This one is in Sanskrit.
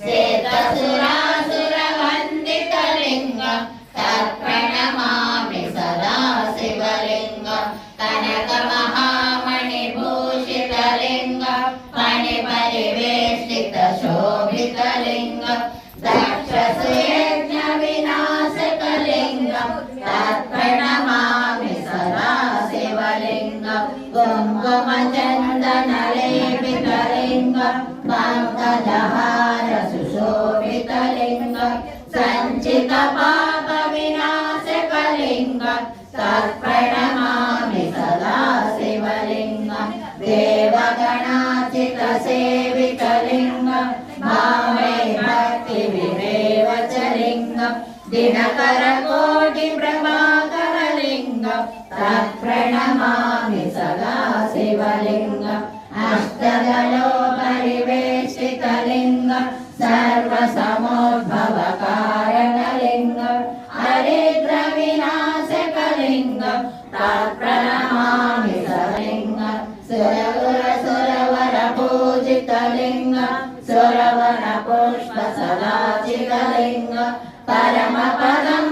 श्वेतसुरासुरवन्दितलिङ्ग तत्प्रणमामि सदा शिवलिङ्ग कनकमहामणिभूषितलिङ्ग मणिपरिवेष्टितशोभितलिङ्ग दक्षसुयज्ञविनाशकलिङ्ग तत्प्रणमामि सदा शिवलिङ्ग कुङ्कुमचन्दनलेपितलिङ्ग पङ्कजहार सुशोभितलिङ्ग सञ्चितपापविनाशकलिङ्ग तत्प्रणमामि सदा शिवलिङ्ग देवगणाचितसेवितलिङ्ग भावे भक्तिविरेवचलिङ्ग दिनकरकोटिप्रभाकरलिङ्ग तत्प्रणमामि सदा शिवलिङ्ग अष्टदलोपरिवेष्टितलिङ्ग सर्वसमोद्भवकारणलिङ्ग हरिद्रविनाशकलिङ्ग तत्प्रणमामि सलिङ्ग सुरवरपूजितलिङ्ग सुरवनपुष्पसदाचितलिङ्ग परमपदं